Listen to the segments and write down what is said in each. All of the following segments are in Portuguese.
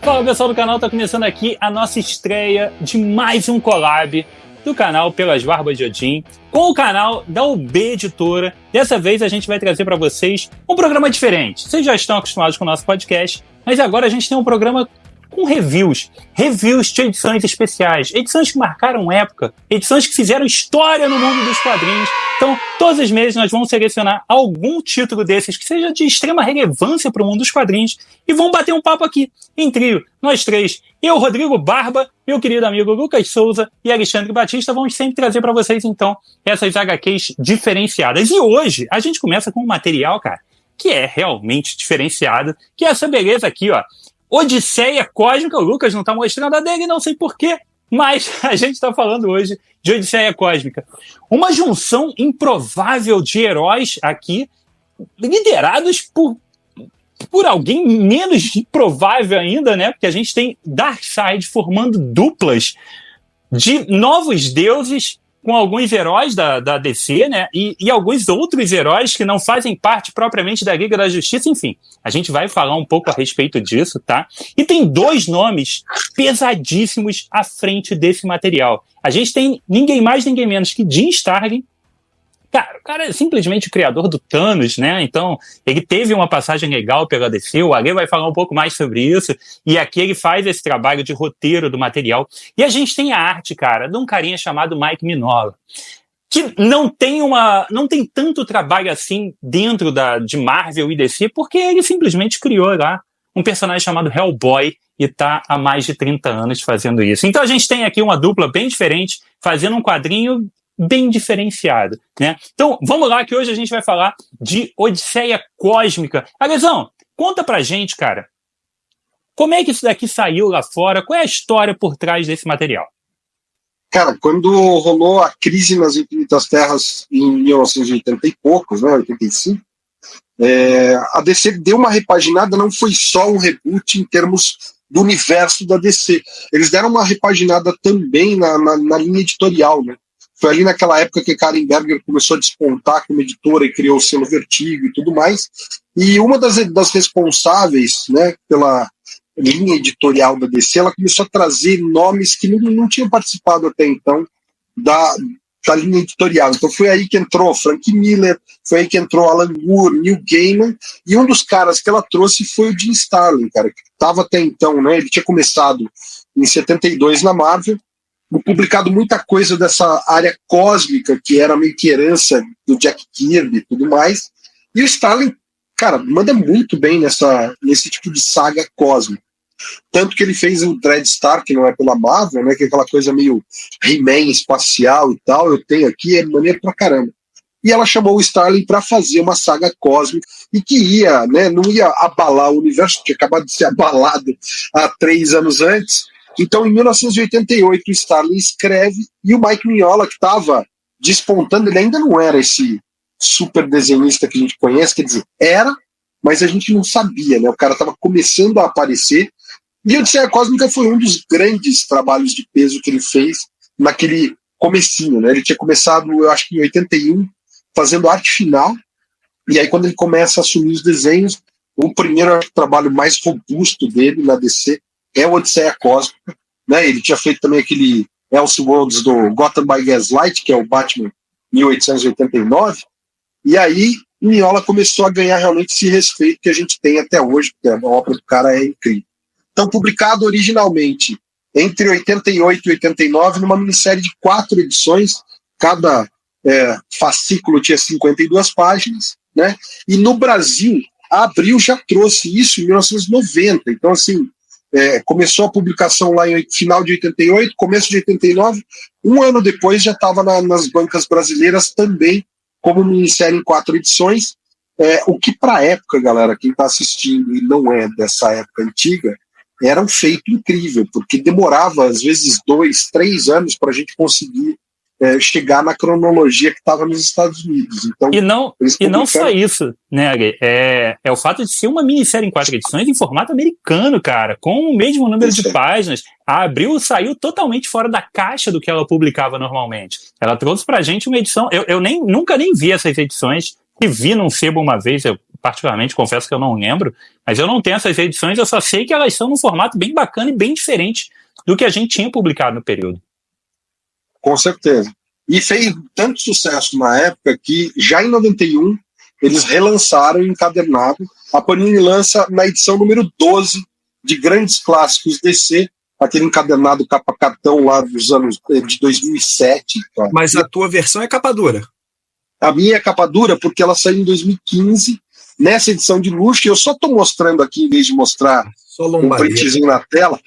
Fala pessoal do canal, tá começando aqui a nossa estreia de mais um collab do canal Pelas Barbas de Odin com o canal da UB Editora. Dessa vez a gente vai trazer para vocês um programa diferente. Vocês já estão acostumados com o nosso podcast, mas agora a gente tem um programa com reviews de edições especiais, edições que marcaram época, edições que fizeram história no mundo dos quadrinhos. Então, todos os meses nós vamos selecionar algum título desses que seja de extrema relevância para o mundo dos quadrinhos e vamos bater um papo aqui, em trio, nós três. Eu, Rodrigo Barba, meu querido amigo Lucas Souza e Alexandre Batista vamos sempre trazer para vocês, então, essas HQs diferenciadas. E hoje a gente começa com um material, cara, que é realmente diferenciado, que é essa beleza aqui, ó. Odisseia Cósmica, o Lucas não está mostrando a dele, não sei porquê, mas a gente está falando hoje de Odisseia Cósmica. Uma junção improvável de heróis aqui, liderados por alguém menos improvável ainda, né? Porque a gente tem Darkseid formando duplas de novos deuses com alguns heróis da DC, né? E alguns outros heróis que não fazem parte propriamente da Liga da Justiça, enfim. A gente vai falar um pouco a respeito disso, tá? E tem dois nomes pesadíssimos à frente desse material. A gente tem ninguém mais, ninguém menos que Jim Starlin. Cara, o cara é simplesmente o criador do Thanos, né? Então, ele teve uma passagem legal pela DC, o Ale vai falar um pouco mais sobre isso, e aqui ele faz esse trabalho de roteiro do material. E a gente tem a arte, cara, de um carinha chamado Mike Mignola, que não tem tanto trabalho assim dentro de Marvel e DC, porque ele simplesmente criou lá um personagem chamado Hellboy e tá há mais de 30 anos fazendo isso. Então a gente tem aqui uma dupla bem diferente, fazendo um quadrinho bem diferenciado, né? Então, vamos lá que hoje a gente vai falar de Odisseia Cósmica. Alesão, conta pra gente, cara, como é que isso daqui saiu lá fora? Qual é a história por trás desse material? Cara, quando rolou a crise nas Infinitas Terras em 1980 e poucos, né, 85, a DC deu uma repaginada, não foi só um reboot em termos do universo da DC. Eles deram uma repaginada também na linha editorial, né? Foi ali naquela época que Karen Berger começou a despontar como editora e criou o selo Vertigo e tudo mais. E uma das responsáveis, né, pela linha editorial da DC, ela começou a trazer nomes que não tinham participado até então da linha editorial. Então foi aí que entrou Frank Miller, foi aí que entrou Alan Moore, Neil Gaiman, e um dos caras que ela trouxe foi o Jim Starlin, cara, que estava até então, né, ele tinha começado em 72 na Marvel, publicado muita coisa dessa área cósmica, que era meio que herança do Jack Kirby e tudo mais. E o Starlin, cara, manda muito bem nesse tipo de saga cósmica. Tanto que ele fez o Dreadstar, que não é pela Marvel, né, que é aquela coisa meio He-Man espacial e tal, eu tenho aqui, é maneiro pra caramba. E ela chamou o Starlin para fazer uma saga cósmica e que ia, né, não ia abalar o universo, tinha acabado de ser abalado há 3 anos antes. Então, em 1988, o Starlin escreve e o Mike Mignola, que estava despontando, ele ainda não era esse super desenhista que a gente conhece, quer dizer, era, mas a gente não sabia, né? O cara estava começando a aparecer. E a Odisseia Cósmica foi um dos grandes trabalhos de peso que ele fez naquele comecinho, né? Ele tinha começado, eu acho que em 81, fazendo arte final, e aí quando ele começa a assumir os desenhos, o primeiro trabalho mais robusto dele na DC é o Odisseia Cósmica, né? Ele tinha feito também aquele Elseworlds do Gotham by Gaslight, que é o Batman 1889, e aí Mignola começou a ganhar realmente esse respeito que a gente tem até hoje, porque a obra do cara é incrível. Então, publicado originalmente entre 88 e 89, numa minissérie de 4 edições, cada fascículo tinha 52 páginas, né? E no Brasil, a Abril já trouxe isso em 1990, então assim, começou a publicação lá em final de 88, começo de 89, um ano depois já estava nas bancas brasileiras também, como minissérie em 4 edições, o que para a época, galera, quem está assistindo e não é dessa época antiga, era um feito incrível, porque demorava às vezes 2, 3 anos para a gente conseguir chegar na cronologia que estava nos Estados Unidos. Então, e não só isso, né, Ale? É o fato de ser uma minissérie em 4 edições em formato americano, cara, com o mesmo número de páginas. A Abril saiu totalmente fora da caixa do que ela publicava normalmente. Ela trouxe pra gente uma edição, eu nunca nem vi essas edições, que vi num sebo uma vez, eu particularmente confesso que eu não lembro, mas eu não tenho essas edições, eu só sei que elas estão num formato bem bacana e bem diferente do que a gente tinha publicado no período. Com certeza. E fez tanto sucesso na época que já em 91 eles relançaram o encadernado. A Panini lança na edição número 12 de Grandes Clássicos DC, aquele encadernado capa cartão lá dos anos de 2007. Tá? Mas a tua versão é capa dura. A minha é capa dura porque ela saiu em 2015, nessa edição de luxo, e eu só estou mostrando aqui, em vez de mostrar um printzinho na tela,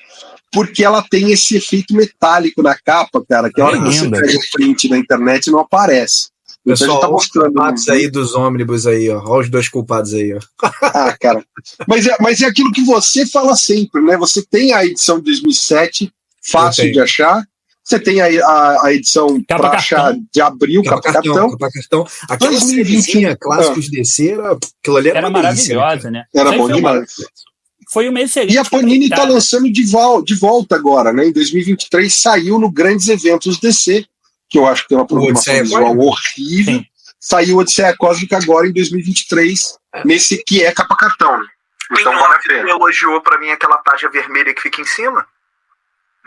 porque ela tem esse efeito metálico na capa, cara, que a hora que você pega o print na internet não aparece. Pessoal, então a gente tá mostrando os culpados aí dos ônibus aí, ó. Olha os dois culpados aí, ó. Ah, cara. Mas é aquilo que você fala sempre, né? Você tem a edição de 2007, fácil de achar. Você tem a edição para achar de abril, capa cartão. Aquela sériezinha clássicos DC, aquilo ali era maravilhosa, né? Era bom demais. Foi uma excelente. E a Panini está lançando de volta agora, né? Em 2023 saiu no Grandes Eventos DC, que eu acho que tem uma programação visual horrível. Sim. Saiu Odisseia Cósmica agora em 2023, nesse que é capa cartão. Então vale a pena. Elogiou pra mim aquela tarja vermelha que fica em cima?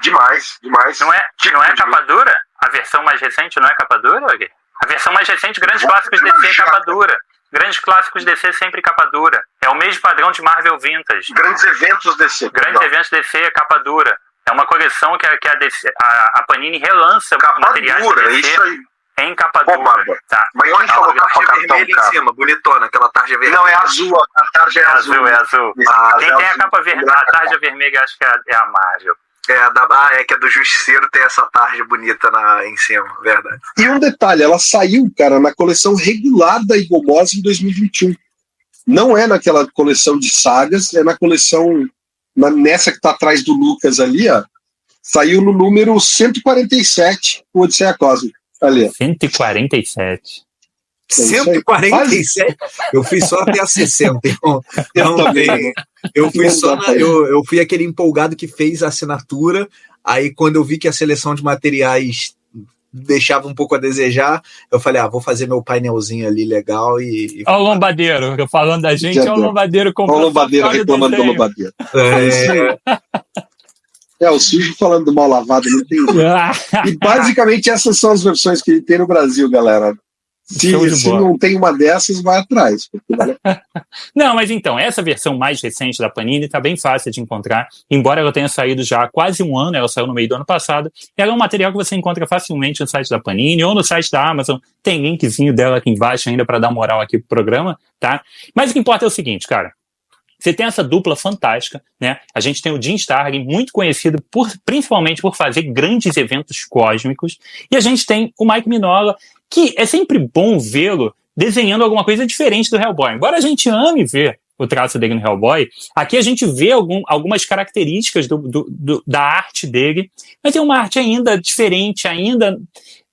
Demais. Não é capa dura? A versão mais recente não é capa dura, Gui? A versão mais recente, Grandes Clássicos DC, é capa dura. Grandes Clássicos DC sempre capa dura. É o mesmo padrão de Marvel Vintage. Grandes Eventos DC. Grandes Eventos DC é capa dura. É uma coleção que a Panini relança capa materiais dura, DC isso aí. Em capa dura. Tá. Mas quem falou capa cartão, vermelha em cima, bonitona, aquela tarja vermelha. Não, é azul, a tarja é azul. É azul. Quem tem a capa vermelha, a tarja vermelha, acho que é a Marvel. Que é do Justiceiro, tem essa tarja bonita em cima, verdade. E um detalhe, ela saiu, cara, na coleção regular da Igomose em 2021. Não é naquela coleção de sagas, é na coleção, nessa que tá atrás do Lucas ali, ó. Saiu no número 147, o Odisseia Cósmica. Ali. 147. 147? Eu fiz só até a 60. Eu fui aquele empolgado que fez a assinatura. Aí, quando eu vi que a seleção de materiais deixava um pouco a desejar, eu falei, vou fazer meu painelzinho ali legal e... Olha o Lombadeiro, falando da gente, olha o Lombadeiro comprando. Olha o Lombadeiro reclamando do Lombadeiro. O sujo falando do mal lavado, não tem. E basicamente essas são as versões que ele tem no Brasil, galera. Se não tem uma dessas, vai atrás. Não, mas então, essa versão mais recente da Panini tá bem fácil de encontrar, embora ela tenha saído já há quase um ano, ela saiu no meio do ano passado. Ela é um material que você encontra facilmente no site da Panini ou no site da Amazon. Tem linkzinho dela aqui embaixo ainda para dar moral aqui pro programa, tá? Mas o que importa é o seguinte, cara. Você tem essa dupla fantástica, né? A gente tem o Jim Starlin, muito conhecido principalmente por fazer grandes eventos cósmicos, e a gente tem o Mike Mignola, que é sempre bom vê-lo desenhando alguma coisa diferente do Hellboy. Embora a gente ame ver o traço dele no Hellboy, aqui a gente vê algumas características da arte dele, mas é uma arte ainda diferente, ainda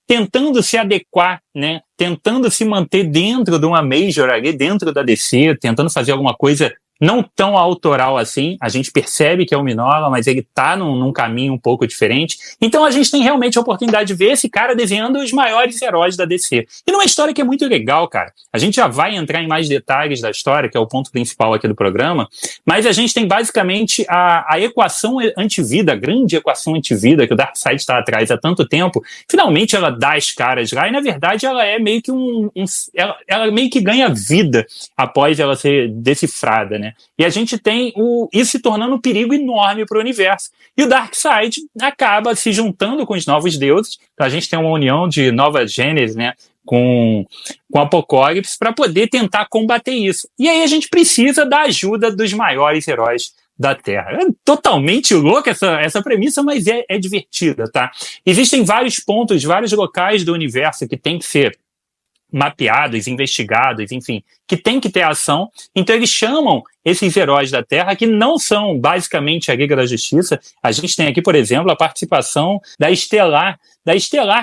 tentando se adequar, né? Tentando se manter dentro de uma Major ali, dentro da DC, tentando fazer alguma coisa não tão autoral assim. A gente percebe que é o Mignola, mas ele tá num caminho um pouco diferente. Então a gente tem realmente a oportunidade de ver esse cara desenhando os maiores heróis da DC. E numa história que é muito legal, cara. A gente já vai entrar em mais detalhes da história, que é o ponto principal aqui do programa, mas a gente tem basicamente a equação antivida, a grande equação antivida que o Darkseid está atrás há tanto tempo. Finalmente ela dá as caras lá e, na verdade, ela é meio que ela meio que ganha vida após ela ser decifrada, né? E a gente tem isso se tornando um perigo enorme para o universo. E o Darkseid acaba se juntando com os novos deuses. Então a gente tem uma união de Nova Gênesis, né, com Apocalipse para poder tentar combater isso. E aí a gente precisa da ajuda dos maiores heróis da Terra. É totalmente louca essa premissa, mas é divertida, tá? Existem vários pontos, vários locais do universo que tem que ser mapeados, investigados, enfim, que tem que ter ação. Então eles chamam esses heróis da Terra, que não são basicamente a Liga da Justiça. A gente tem aqui, por exemplo, a participação da Estelar,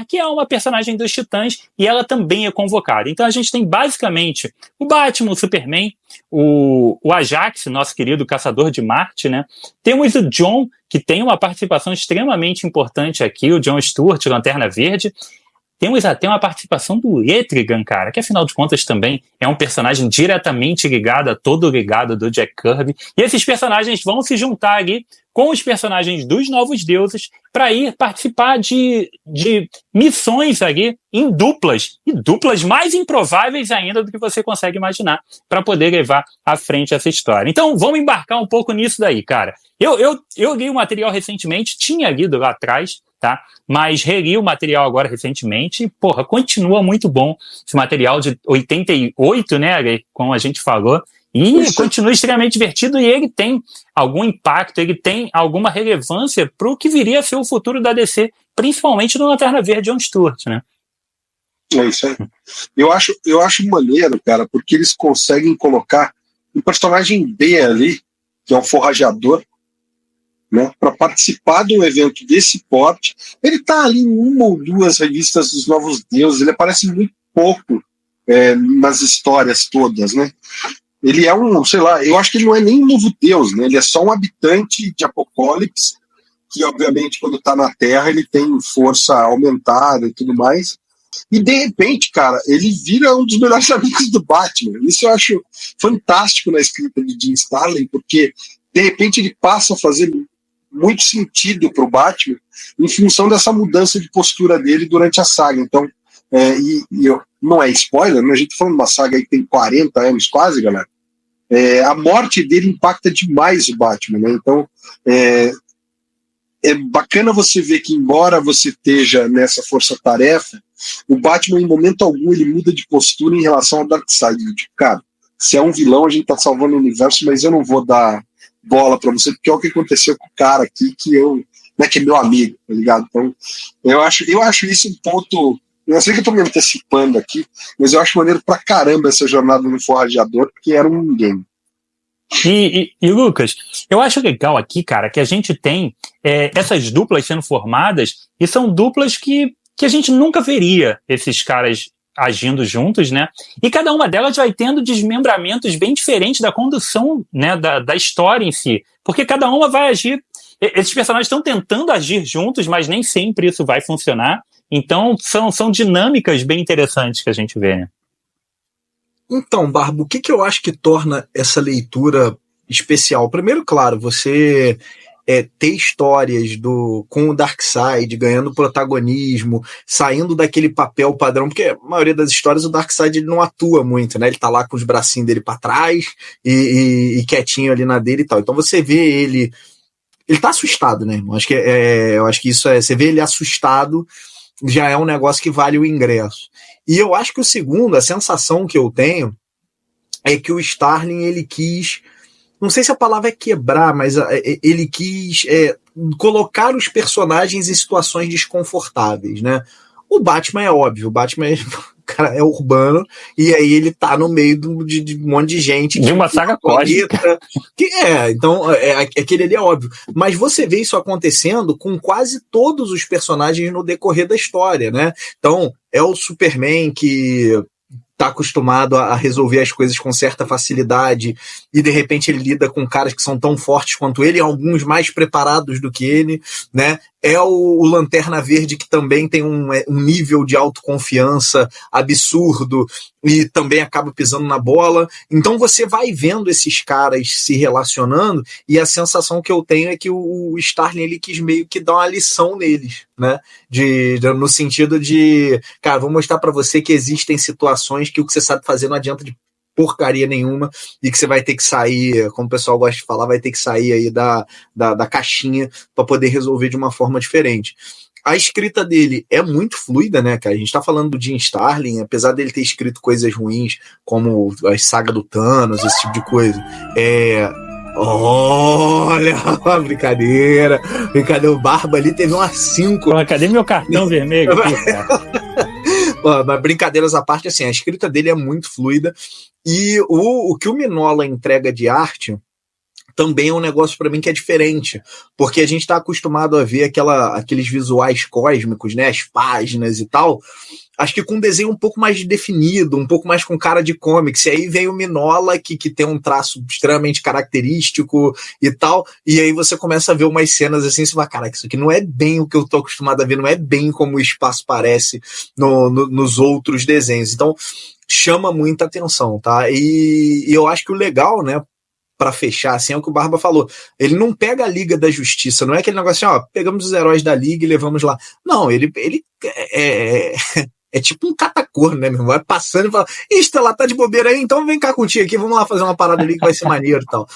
que é uma personagem dos Titãs, e ela também é convocada. Então a gente tem basicamente o Batman, o Superman, o Ajax, nosso querido caçador de Marte, né? Temos o John, que tem uma participação extremamente importante aqui, o John Stewart, Lanterna Verde. temos até uma participação do Etrigan, cara, que afinal de contas também é um personagem diretamente ligado a todo o legado do Jack Kirby. E esses personagens vão se juntar ali com os personagens dos Novos Deuses para ir participar de missões ali em duplas, e duplas mais improváveis ainda do que você consegue imaginar, para poder levar à frente essa história. Então vamos embarcar um pouco nisso daí, cara. Eu li o material recentemente, tinha lido lá atrás, tá? Mas reli o material agora recentemente e, porra, continua muito bom esse material de 88, né, como a gente falou, e isso continua extremamente divertido, e ele tem algum impacto, ele tem alguma relevância para o que viria a ser o futuro da DC, principalmente no Lanterna Verde John Stewart, né? É isso aí. Eu acho maneiro, cara, porque eles conseguem colocar um personagem B ali, que é um forrajador, né, para participar de um evento desse porte. Ele tá ali em uma ou duas revistas dos Novos Deuses, ele aparece muito pouco nas histórias todas, né? Ele é sei lá, eu acho que ele não é nem um novo deus, né? Ele é só um habitante de Apocalipse, que obviamente quando tá na Terra ele tem força aumentada e tudo mais. E de repente, cara, ele vira um dos melhores amigos do Batman. Isso eu acho fantástico na escrita de Jim Starlin, porque de repente ele passa a fazer muito sentido pro Batman em função dessa mudança de postura dele durante a saga. Então, não é spoiler, né? A gente tá falando de uma saga aí que tem 40 anos quase, galera. A morte dele impacta demais o Batman, né? Então, é bacana você ver que, embora você esteja nessa força-tarefa, o Batman, em momento algum, ele muda de postura em relação ao Darkseid. Tipo, cara, se é um vilão, a gente tá salvando o universo, mas eu não vou dar bola pra você, porque é o que aconteceu com o cara aqui, que é meu amigo, tá ligado? Então, eu acho isso um ponto. Eu sei que eu tô me antecipando aqui, mas eu acho maneiro pra caramba essa jornada no forrajador, porque era um game. E Lucas, eu acho legal aqui, cara, que a gente tem essas duplas sendo formadas, e são duplas que a gente nunca veria esses caras agindo juntos, né? E cada uma delas vai tendo desmembramentos bem diferentes da condução, né, da história em si. Porque cada uma vai agir. Esses personagens estão tentando agir juntos, mas nem sempre isso vai funcionar. Então, são dinâmicas bem interessantes que a gente vê, né? Então, Barba, o que eu acho que torna essa leitura especial? Primeiro, claro, você ter histórias com o Darkseid ganhando protagonismo, saindo daquele papel padrão, porque a maioria das histórias o Darkseid ele não atua muito, né? Ele tá lá com os bracinhos dele para trás e quietinho ali na dele e tal. Então você vê ele tá assustado, né, irmão? Eu acho que isso você vê ele assustado, já é um negócio que vale o ingresso. E eu acho que o segundo, a sensação que eu tenho é que o Starlin, ele quis, não sei se a palavra é quebrar, mas ele quis colocar os personagens em situações desconfortáveis, né? O Batman é óbvio, o Batman cara, é urbano, e aí ele tá no meio de um monte de gente. De uma saga cósmica. Então, aquele ali é óbvio. Mas você vê isso acontecendo com quase todos os personagens no decorrer da história, né? Então, é o Superman que tá acostumado a resolver as coisas com certa facilidade e de repente ele lida com caras que são tão fortes quanto ele, alguns mais preparados do que ele, né? É o Lanterna Verde que também tem um nível de autoconfiança absurdo e também acaba pisando na bola. Então você vai vendo esses caras se relacionando e a sensação que eu tenho é que o Starlin ele quis meio que dar uma lição neles, né? No sentido de, cara, vou mostrar pra você que existem situações que o que você sabe fazer não adianta de porcaria nenhuma e que você vai ter que sair, como o pessoal gosta de falar, vai ter que sair aí da caixinha para poder resolver de uma forma diferente. A escrita dele é muito fluida, né, cara? A gente tá falando do Jim Starlin, apesar dele ter escrito coisas ruins, como a saga do Thanos, esse tipo de coisa. Olha, brincadeira, o Barba ali teve umas 5. Pô, cadê meu cartão vermelho aqui, cara? Mas brincadeiras à parte, assim, a escrita dele é muito fluida e o que o Mignola entrega de arte, também é um negócio para mim que é diferente, porque a gente está acostumado a ver aqueles visuais cósmicos, né, as páginas e tal, acho que com um desenho um pouco mais definido, um pouco mais com cara de comics, e aí vem o Mignola, que tem um traço extremamente característico e tal, e aí você começa a ver umas cenas assim, você fala, caraca, isso aqui não é bem o que eu tô acostumado a ver, não é bem como o espaço parece nos outros desenhos, então chama muita atenção, tá? E eu acho que o legal, né, para fechar, assim, é o que o Barba falou. Ele não pega a Liga da Justiça, não é aquele negócio assim, ó, pegamos os heróis da Liga e levamos lá. Não, ele é tipo um catacorno, né, meu irmão? Vai passando e fala, Estela, tá de bobeira aí? Então vem cá contigo aqui, vamos lá fazer uma parada ali que vai ser maneiro e tal.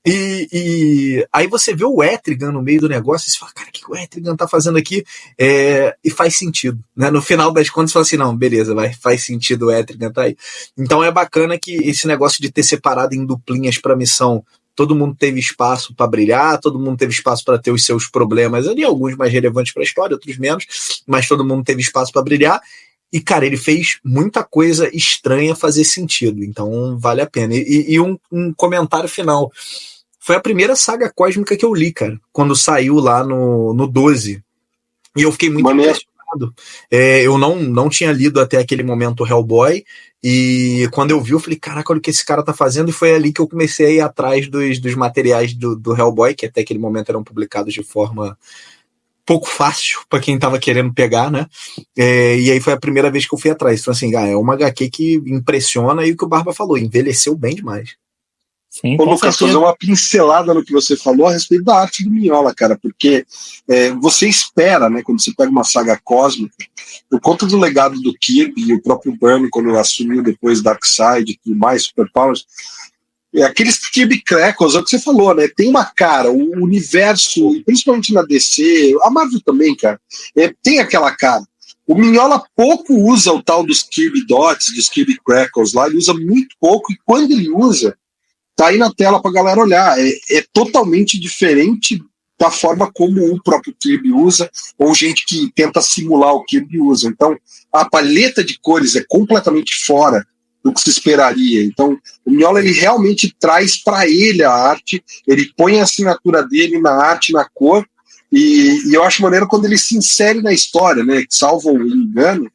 E aí você vê o Etrigan no meio do negócio e você fala, cara, o que o Etrigan tá fazendo aqui? E faz sentido, né? No final das contas você fala assim, não, beleza, faz sentido o Etrigan tá aí. Então é bacana que esse negócio de ter separado em duplinhas pra missão, todo mundo teve espaço para brilhar, todo mundo teve espaço para ter os seus problemas ali, alguns mais relevantes para a história, outros menos, mas todo mundo teve espaço para brilhar. E, cara, ele fez muita coisa estranha fazer sentido, então vale a pena. E um comentário final. Foi a primeira saga cósmica que eu li, cara, quando saiu lá no 12. E eu fiquei muito impressionado. Eu não tinha lido até aquele momento Hellboy, e quando eu vi, eu falei, caraca, olha o que esse cara tá fazendo, e foi ali que eu comecei a ir atrás dos materiais do Hellboy, que até aquele momento eram publicados de forma pouco fácil para quem tava querendo pegar, né? E aí foi a primeira vez que eu fui atrás. Então, assim, é uma HQ que impressiona, e o que o Barba falou, envelheceu bem demais. Sim, Ô, Lucas, fazer uma pincelada no que você falou a respeito da arte do Mignola, cara, porque você espera, né, quando você pega uma saga cósmica, por conta do legado do Kirby e o próprio Byrne, quando assumiu depois Darkseid e tudo mais, Superpowers, aqueles Kirby Crackles, é o que você falou, né? Tem uma cara, o universo, principalmente na DC, a Marvel também, cara, tem aquela cara. O Mignola pouco usa o tal dos Kirby Dots, dos Kirby Crackles lá, ele usa muito pouco, e quando ele usa, tá aí na tela pra galera olhar. É totalmente diferente da forma como o próprio Kirby usa, ou gente que tenta simular o Kirby usa. Então, a paleta de cores é completamente fora do que se esperaria. Então, o Mignola, ele realmente traz para ele a arte, ele põe a assinatura dele na arte, na cor, e eu acho maneiro quando ele se insere na história, né, que salvo o engano,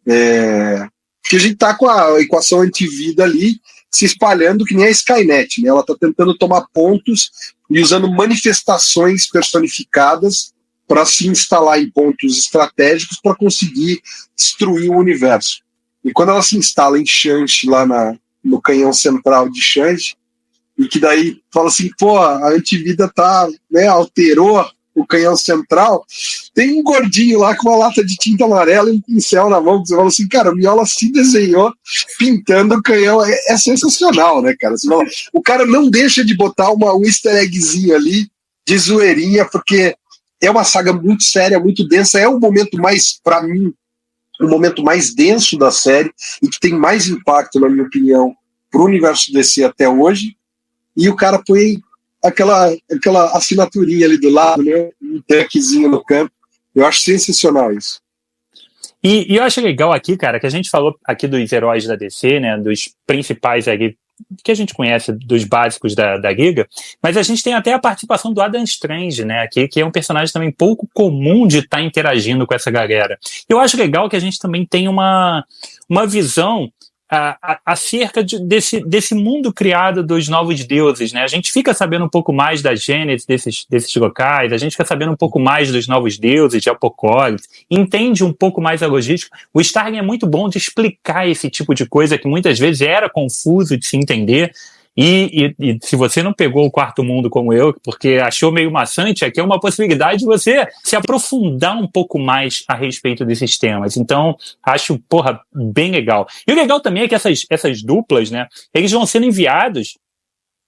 que a gente tá com a equação antivida ali, se espalhando que nem a Skynet, né, ela tá tentando tomar pontos e usando manifestações personificadas para se instalar em pontos estratégicos para conseguir destruir o universo. E quando ela se instala em Shanxi, lá no canhão central de Shanxi, e que daí fala assim, pô, a antivida tá, né, alterou o canhão central, tem um gordinho lá com uma lata de tinta amarela e um pincel na mão, que você fala assim, cara, o Mignola se desenhou pintando o canhão, é sensacional, né, cara? Você fala, o cara não deixa de botar um easter eggzinho ali, de zoeirinha, porque é uma saga muito séria, muito densa, é o momento mais, pra mim, o momento mais denso da série e que tem mais impacto, na minha opinião, pro universo DC até hoje, e o cara põe aquela assinaturinha ali do lado, né, um tanquezinho no canto. Eu acho sensacional isso. E eu acho legal aqui, cara, que a gente falou aqui dos heróis da DC, né, dos principais aqui, que a gente conhece, dos básicos da Liga, mas a gente tem até a participação do Adam Strange, né, que é um personagem também pouco comum de estar interagindo com essa galera. Eu acho legal que a gente também tem uma visão acerca desse mundo criado dos novos deuses, né? A gente fica sabendo um pouco mais da gênese desses locais, a gente fica sabendo um pouco mais dos novos deuses, de Apocalipse, entende um pouco mais a logística. O Starling é muito bom de explicar esse tipo de coisa que muitas vezes era confuso de se entender. E se você não pegou o Quarto Mundo como eu, porque achou meio maçante, aqui é uma possibilidade de você se aprofundar um pouco mais a respeito desses temas. Então, acho, bem legal. E o legal também é que essas duplas, né, eles vão sendo enviados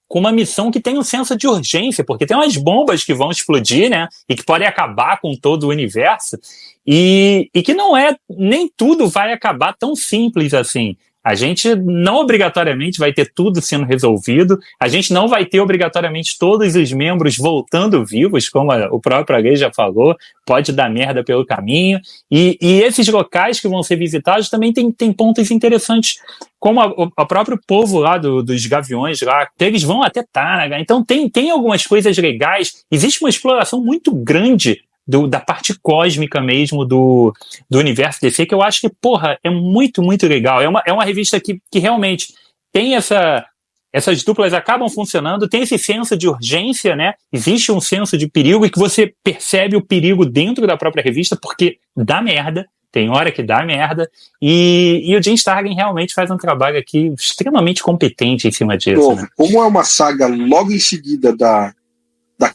com uma missão que tem um senso de urgência, porque tem umas bombas que vão explodir, né, e que podem acabar com todo o universo, e que não nem tudo vai acabar tão simples assim. A gente não obrigatoriamente vai ter tudo sendo resolvido, a gente não vai ter obrigatoriamente todos os membros voltando vivos, como o próprio Agui já falou, pode dar merda pelo caminho, e esses locais que vão ser visitados também tem pontos interessantes, como o próprio povo lá dos Gaviões lá, eles vão até Tanaga, então tem algumas coisas legais, existe uma exploração muito grande da parte cósmica mesmo do universo DC, que eu acho que, porra, é muito, muito legal. É uma revista que realmente tem essas duplas acabam funcionando, tem esse senso de urgência, né? Existe um senso de perigo e que você percebe o perigo dentro da própria revista, porque dá merda, tem hora que dá merda, e o Jim Starlin realmente faz um trabalho aqui extremamente competente em cima disso. Né? Como é uma saga logo em seguida da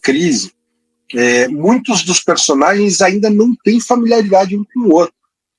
crise, muitos dos personagens ainda não têm familiaridade um com o outro.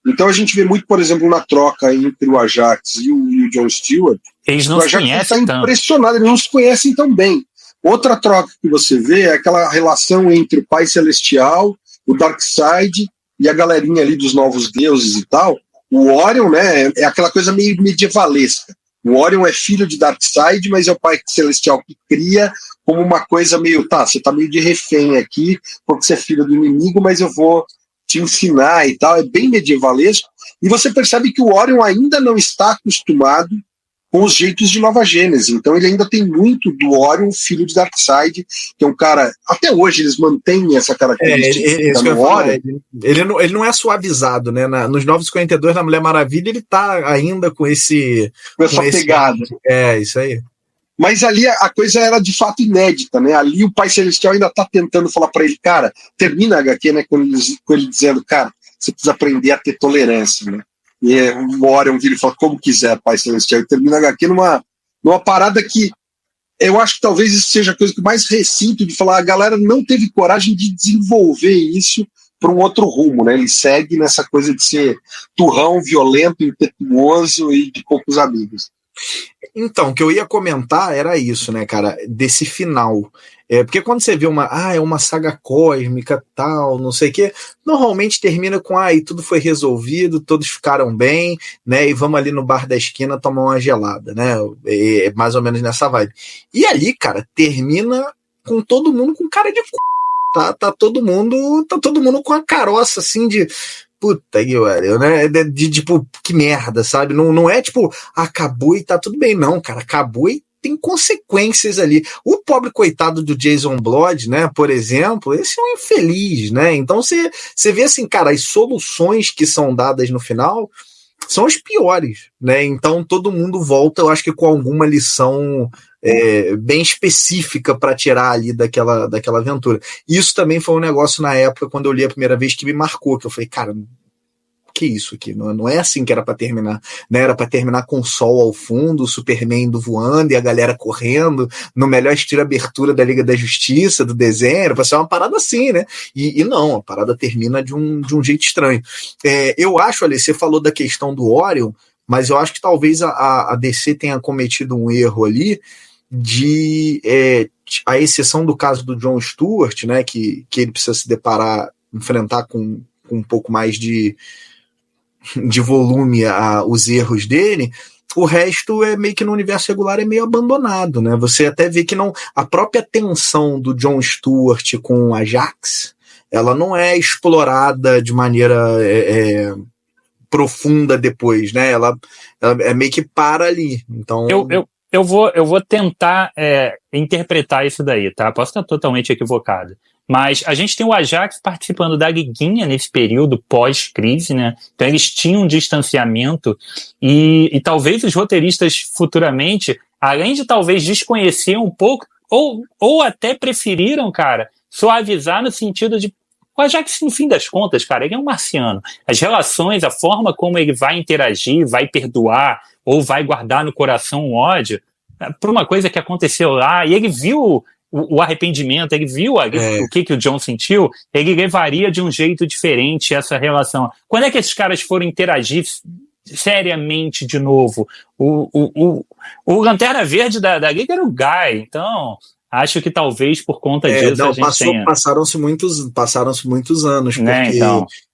Então a gente vê muito, por exemplo, na troca entre o Ajax e o John Stewart. Eles não se conhecem tanto. Está impressionado, eles não se conhecem tão bem. Outra troca que você vê é aquela relação entre o Pai Celestial, o Darkseid e a galerinha ali dos Novos Deuses e tal. O Orion, né, é aquela coisa meio medievalesca. O Orion é filho de Darkseid, mas é o Pai Celestial que cria como uma coisa meio, você tá meio de refém aqui, porque você é filho do inimigo, mas eu vou te ensinar e tal, é bem medievalesco, e você percebe que o Orion ainda não está acostumado com os jeitos de Nova Gênese, então ele ainda tem muito do Orion, filho de Darkseid, que é um cara, até hoje eles mantêm essa característica no Orion. Ele não é suavizado, né, nos 952 na Mulher Maravilha ele tá ainda com essa pegada. Isso aí. Mas ali a coisa era de fato inédita, né? Ali o Pai Celestial ainda tá tentando falar para ele, cara, termina a HQ, né? Com ele dizendo, cara, você precisa aprender a ter tolerância, né? E o Orion vira e fala, como quiser, Pai Celestial. E termina a HQ numa parada que eu acho que talvez isso seja a coisa que mais ressinto de falar, a galera não teve coragem de desenvolver isso para um outro rumo, né? Ele segue nessa coisa de ser turrão, violento, impetuoso e de poucos amigos. Então, o que eu ia comentar era isso, né, cara, desse final. Porque quando você vê é uma saga cósmica, tal, não sei o quê, normalmente termina com, e tudo foi resolvido, todos ficaram bem, né, e vamos ali no bar da esquina tomar uma gelada, né, é mais ou menos nessa vibe. E ali, cara, termina com todo mundo com cara de c... Tá todo mundo com a caroça, assim, de... Puta que pariu, né? De tipo, que merda, sabe? Não é tipo, acabou e tá tudo bem, não, cara. Acabou e tem consequências ali. O pobre coitado do Jason Blood, né? Por exemplo, esse é um infeliz, né? Então você vê assim, cara, as soluções que são dadas no final são as piores, né? Então todo mundo volta, eu acho que com alguma lição bem específica para tirar ali daquela aventura. Isso também foi um negócio na época, quando eu li a primeira vez, que me marcou, que eu falei, cara, que isso aqui? Não é assim que era para terminar, né? Era para terminar com o sol ao fundo, o Superman indo voando e a galera correndo, no melhor estilo abertura da Liga da Justiça, do desenho, para ser uma parada assim, né? E não, a parada termina de um jeito estranho. Eu acho, ali, você falou da questão do Orion, mas eu acho que talvez a DC tenha cometido um erro ali, a exceção do caso do John Stewart, né, que ele precisa se enfrentar com um pouco mais de volume os erros dele, o resto é meio que no universo regular é meio abandonado, né? Você até vê que a própria tensão do John Stewart com o Ajax, ela não é explorada de maneira profunda depois, né? Ela é meio que para ali. Então eu vou tentar interpretar isso daí, tá? Posso estar totalmente equivocado. Mas a gente tem o Ajax participando da liguinha nesse período pós-crise, né? Então eles tinham um distanciamento e talvez os roteiristas futuramente, além de talvez desconhecer um pouco, ou até preferiram, cara, suavizar no sentido de o Ajax, no fim das contas, cara, ele é um marciano. As relações, a forma como ele vai interagir, vai perdoar ou vai guardar no coração um ódio por uma coisa que aconteceu lá, e ele viu o arrependimento, ele viu o que o John sentiu, ele levaria de um jeito diferente essa relação. Quando é que esses caras foram interagir seriamente de novo? O Lanterna Verde da Liga era o Guy, então acho que talvez por conta disso a gente tenha... Passaram-se muitos anos, porque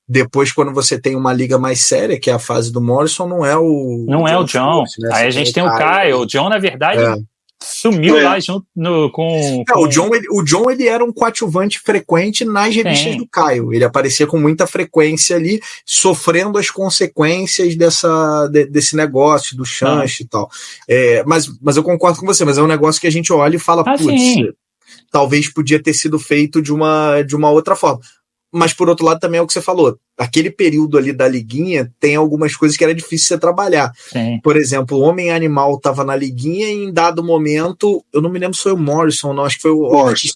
Depois, quando você tem uma liga mais séria, que é a fase do Morrison, não é o John. Né? Aí a gente tem o Kyle. O John, na verdade, sumiu lá junto com... O John ele era um coadjuvante frequente nas revistas do Kyle. Ele aparecia com muita frequência ali, sofrendo as consequências desse negócio, do chanche e tal. Mas eu concordo com você, mas é um negócio que a gente olha e fala, talvez podia ter sido feito de uma outra forma. Mas, por outro lado, também é o que você falou. Aquele período ali da liguinha tem algumas coisas que era difícil você trabalhar. Sim. Por exemplo, o Homem-Animal estava na liguinha e em dado momento, eu não me lembro se foi o Morrison, não, acho que foi o Morrison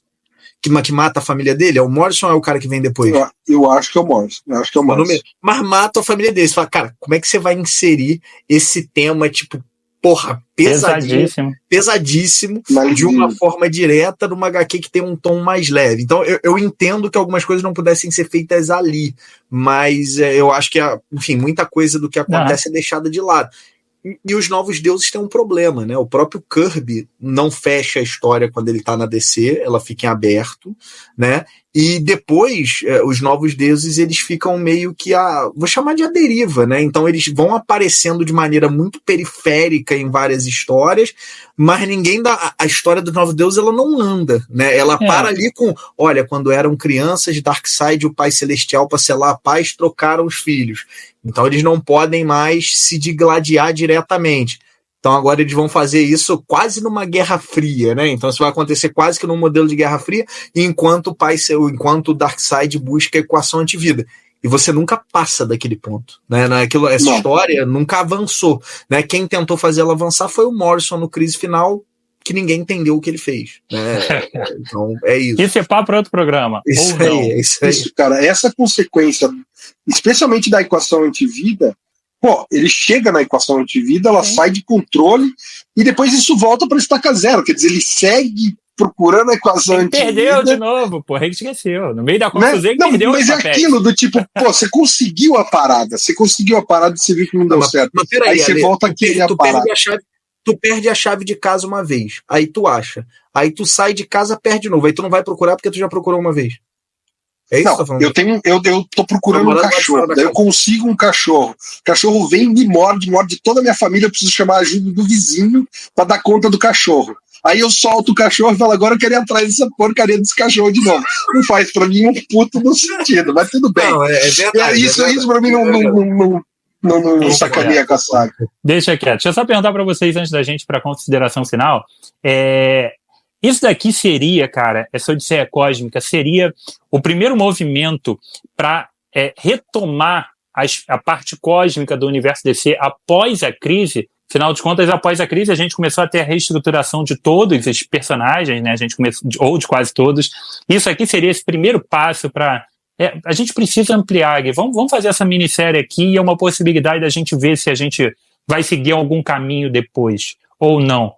que mata a família dele. É o Morrison ou é o cara que vem depois? Eu acho que é o Morrison. Mas mata a família dele. Você fala, cara, como é que você vai inserir esse tema, tipo, pesadíssimo de uma forma direta numa HQ que tem um tom mais leve. Então eu entendo que algumas coisas não pudessem ser feitas ali, mas eu acho que enfim, muita coisa do que acontece é deixada de lado. E os Novos Deuses têm um problema, né? O próprio Kirby não fecha a história quando ele tá na DC, ela fica em aberto, né? E depois, os Novos Deuses, eles ficam meio que vou chamar de a deriva, né? Então eles vão aparecendo de maneira muito periférica em várias histórias, mas ninguém a história dos Novos Deuses, ela não anda, né? Ela para ali com, olha, quando eram crianças, Darkseid e o Pai Celestial, para selar a paz, trocaram os filhos. Então eles não podem mais se digladiar diretamente. Então agora eles vão fazer isso quase numa Guerra Fria, né? Então isso vai acontecer quase que num modelo de Guerra Fria, enquanto o Darkseid busca a equação antivida. E você nunca passa daquele ponto, né? Essa história nunca avançou, né? Quem tentou fazer ela avançar foi o Morrison no Crise Final, que ninguém entendeu o que ele fez, né? Então é isso. Isso é papo para outro programa. Isso, cara, essa consequência, especialmente da equação antivida, ele chega na equação antivida, ela sai de controle e depois isso volta para estaca zero. Quer dizer, ele segue procurando a equação antivida. Perdeu de novo, ele esqueceu. No meio da confusão, ele perdeu. Mas aquilo do tipo, você conseguiu a parada, e você viu que não deu certo. Mas peraí, aí você volta a querer a parada. Tu perde a chave de casa uma vez, aí tu acha. Aí tu sai de casa, perde de novo. Aí tu não vai procurar porque tu já procurou uma vez. É isso? Não, eu tô procurando um cachorro, daí eu consigo um cachorro. O cachorro vem e me morde toda a minha família, eu preciso chamar a ajuda do vizinho pra dar conta do cachorro. Aí eu solto o cachorro e falo, agora eu queria atrás dessa porcaria desse cachorro de novo. Não faz pra mim um puto no sentido, mas tudo bem. Não, é verdade, isso pra mim não sacaneia com a saga. Deixa quieto. Deixa eu só perguntar pra vocês, antes da gente ir pra consideração final, isso daqui seria, cara, essa Odisseia Cósmica seria o primeiro movimento para retomar a parte cósmica do universo DC após a crise. Afinal de contas, após a crise, a gente começou a ter a reestruturação de todos os personagens, né? A gente começou, ou de quase todos. Isso aqui seria esse primeiro passo para... a gente precisa ampliar, Gui. Vamos fazer essa minissérie aqui e é uma possibilidade da gente ver se a gente vai seguir algum caminho depois, ou não.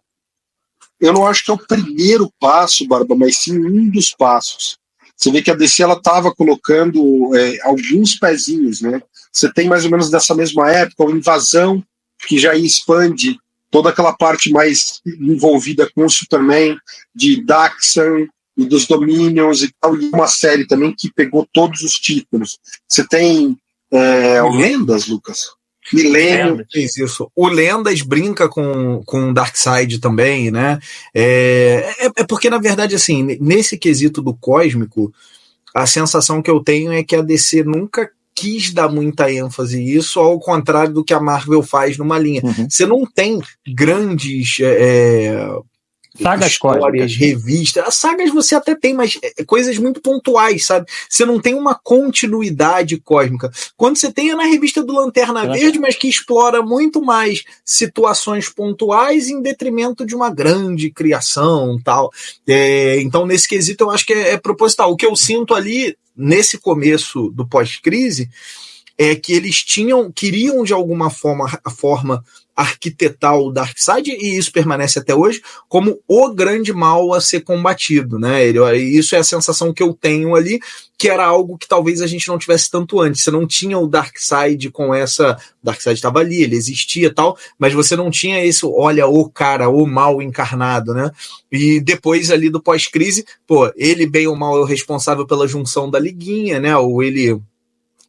Eu não acho que é o primeiro passo, Barba, mas sim um dos passos. Você vê que a DC estava colocando alguns pezinhos, né? Você tem mais ou menos dessa mesma época uma Invasão, que já expande toda aquela parte mais envolvida com o Superman, de Daxan e dos Dominions e tal, e uma série também que pegou todos os títulos. Você tem Lendas, Lucas? Milênio fez isso. O Lendas brinca com o Darkseid também, né? É porque, na verdade, assim, nesse quesito do cósmico, a sensação que eu tenho é que a DC nunca quis dar muita ênfase a isso, ao contrário do que a Marvel faz numa linha. Uhum. Você não tem grandes sagas histórias, cósmicas, revistas. As sagas você até tem, mas coisas muito pontuais, sabe? Você não tem uma continuidade cósmica. Quando você tem é na revista do Lanterna Verde, mas que explora muito mais situações pontuais em detrimento de uma grande criação e tal. Então, nesse quesito, eu acho que é proposital. O que eu sinto ali, nesse começo do pós-crise, é que eles queriam de alguma forma arquitetar o Darkseid, e isso permanece até hoje, como o grande mal a ser combatido, né? Isso é a sensação que eu tenho ali, que era algo que talvez a gente não tivesse tanto antes. Você não tinha o Darkseid com essa... O Darkseid estava ali, ele existia e tal, mas você não tinha isso, olha, o cara, o mal encarnado, né? E depois ali do pós-crise, ele bem ou mal é o responsável pela junção da liguinha, né? Ou ele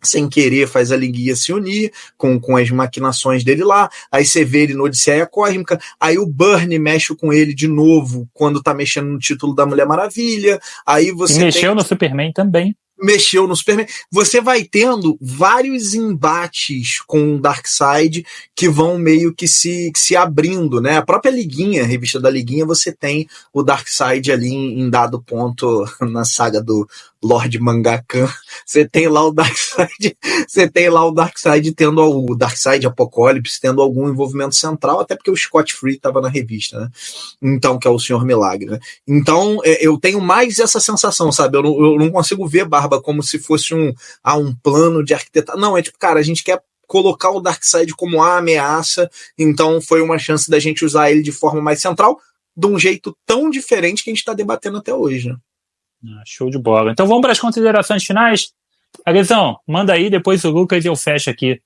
sem querer faz a Liguinha se unir com as maquinações dele lá, aí você vê ele no Odisseia Cósmica, aí o Byrne mexe com ele de novo quando tá mexendo no título da Mulher Maravilha, aí você mexeu no Superman também. Mexeu no Superman. Você vai tendo vários embates com o Darkseid que vão meio que se abrindo, né? A própria Liguinha, a revista da Liguinha, você tem o Darkseid ali em dado ponto na saga do Lord Mangakan. Você tem lá o Darkseid, tendo o Darkseid Apocalipse tendo algum envolvimento central, até porque o Scott Free estava na revista, né? Então, que é o Senhor Milagre, né? Então, eu tenho mais essa sensação, sabe? Eu não consigo ver Barba como se fosse um plano de arquitetura. Não, é tipo, cara, a gente quer colocar o Darkseid como a ameaça, então foi uma chance da gente usar ele de forma mais central, de um jeito tão diferente que a gente está debatendo até hoje, né? Show de bola. Então vamos para as considerações finais. Aguizão, manda aí, depois o Lucas e eu fecho aqui.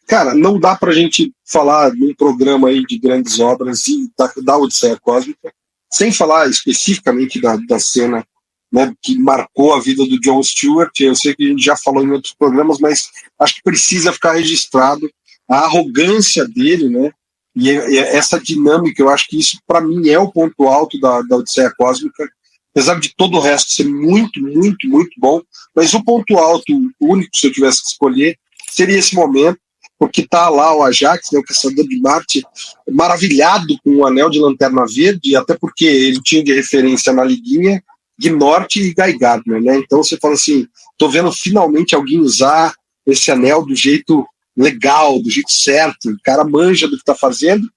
Cara, não dá pra gente falar num programa aí de grandes obras e da Odisseia Cósmica, sem falar especificamente da cena, né, que marcou a vida do Jon Stewart. Eu sei que a gente já falou em outros programas, mas acho que precisa ficar registrado a arrogância dele, né, e essa dinâmica. Eu acho que isso, para mim, é o ponto alto da Odisseia Cósmica, apesar de todo o resto ser muito, muito, muito bom, mas o ponto alto, o único, se eu tivesse que escolher, seria esse momento, porque tá lá o Ajax, né, o Caçador de Marte, maravilhado com o Anel de Lanterna Verde, até porque ele tinha de referência na Liguinha Gnorte e Guy Gardner, né? Então você fala assim, tô vendo finalmente alguém usar esse anel do jeito legal, do jeito certo, o cara manja do que tá fazendo,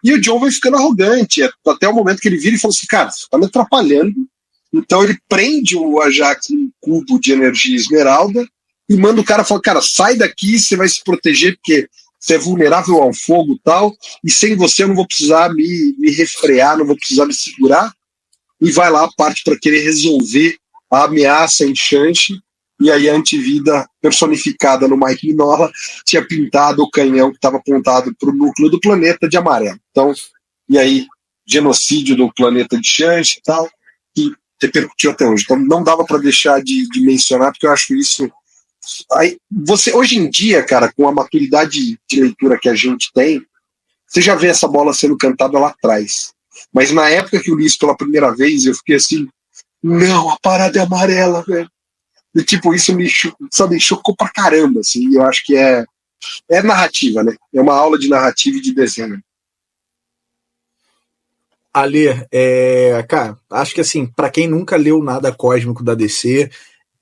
e o Jon vai ficando arrogante, até o momento que ele vira e fala assim, cara, você tá me atrapalhando. Então ele prende o Ajax num cubo de energia esmeralda e manda o cara falar, cara, sai daqui, você vai se proteger porque você é vulnerável ao fogo e tal, e sem você eu não vou precisar me refrear, não vou precisar me segurar, e vai lá, parte para querer resolver a ameaça em Shanshi, e aí a antivida personificada no Mike Mignola tinha pintado o canhão que estava apontado para o núcleo do planeta de amarelo. Então, e aí, genocídio do planeta de Shanshi e tal, que repercutiu até hoje. Então não dava para deixar de mencionar, porque eu acho isso. Aí, hoje em dia, cara, com a maturidade de leitura que a gente tem, você já vê essa bola sendo cantada lá atrás. Mas na época que eu li isso pela primeira vez, eu fiquei assim, não, a parada é amarela, velho. E tipo, isso me chocou pra caramba, assim, e eu acho que é narrativa, né? É uma aula de narrativa e de desenho. Ali, cara, acho que assim, para quem nunca leu nada cósmico da DC,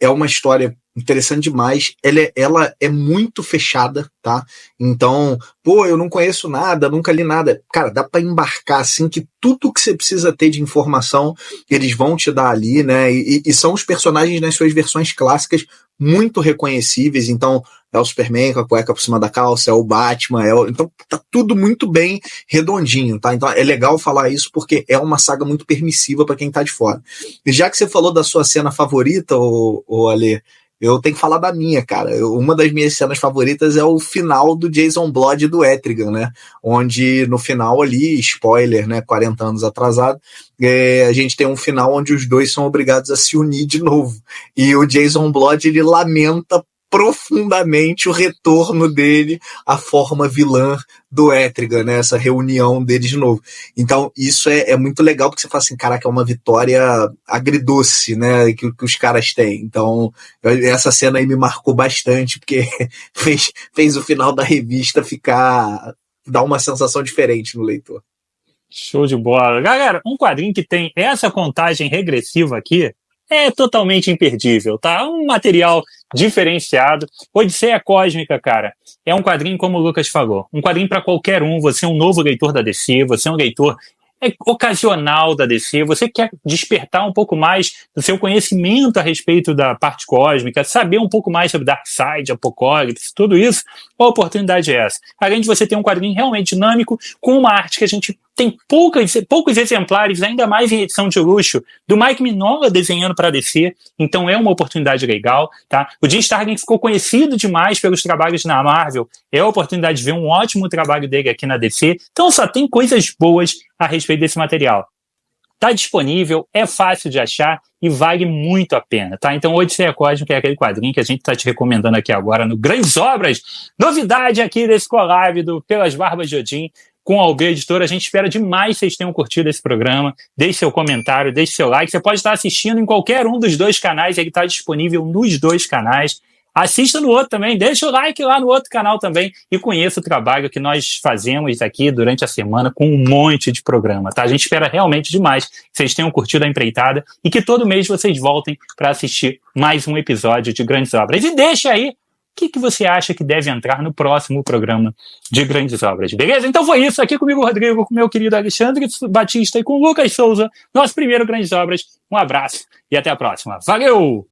é uma história interessante demais. Ela é muito fechada, tá? Então, pô, eu não conheço nada, nunca li nada. Cara, dá para embarcar assim que tudo que você precisa ter de informação, eles vão te dar ali, né? E são os personagens nas suas versões clássicas muito reconhecíveis. Então, é o Superman com a cueca por cima da calça, é o Batman, então tá tudo muito bem redondinho, tá? Então é legal falar isso porque é uma saga muito permissiva para quem tá de fora. E já que você falou da sua cena favorita, ô Ale, eu tenho que falar da minha, cara. Uma das minhas cenas favoritas é o final do Jason Blood e do Etrigan, né? Onde no final ali, spoiler, né? 40 anos atrasado, a gente tem um final onde os dois são obrigados a se unir de novo. E o Jason Blood, ele lamenta profundamente o retorno dele à forma vilã do Etrigan, né? Essa reunião dele de novo. Então, isso é muito legal, porque você fala assim, caraca, é uma vitória agridoce, né? Que os caras têm. Então, essa cena aí me marcou bastante, porque fez o final da revista dar uma sensação diferente no leitor. Show de bola. Galera, um quadrinho que tem essa contagem regressiva aqui é totalmente imperdível, tá? Um material diferenciado. Odisseia Cósmica, cara, é um quadrinho, como o Lucas falou, um quadrinho para qualquer um. Você é um novo leitor da DC, você é um leitor ocasional da DC, você quer despertar um pouco mais do seu conhecimento a respeito da parte cósmica, saber um pouco mais sobre Darkseid, Apocalipse, tudo isso, a oportunidade é essa. Além de você ter um quadrinho realmente dinâmico, com uma arte que a gente tem poucos exemplares, ainda mais em edição de luxo, do Mike Mignola desenhando para a DC, então é uma oportunidade legal, tá? O Jim Starlin ficou conhecido demais pelos trabalhos na Marvel, é a oportunidade de ver um ótimo trabalho dele aqui na DC, então só tem coisas boas a respeito desse material. Está disponível, é fácil de achar e vale muito a pena, tá? Então, Odisseia Cósmica é aquele quadrinho que a gente está te recomendando aqui agora no Grandes Obras. Novidade aqui desse collab do Pelas Barbas de Odin com a UB Editora. A gente espera demais que vocês tenham curtido esse programa. Deixe seu comentário, deixe seu like. Você pode estar assistindo em qualquer um dos dois canais, ele está disponível nos dois canais. Assista no outro também, deixa o like lá no outro canal também e conheça o trabalho que nós fazemos aqui durante a semana com um monte de programa, tá? A gente espera realmente demais que vocês tenham curtido a empreitada e que todo mês vocês voltem para assistir mais um episódio de Grandes Obras. E deixa aí o que você acha que deve entrar no próximo programa de Grandes Obras, beleza? Então foi isso, aqui comigo, Rodrigo, com o meu querido Alexandre Batista e com o Lucas Souza, nosso primeiro Grandes Obras. Um abraço e até a próxima. Valeu!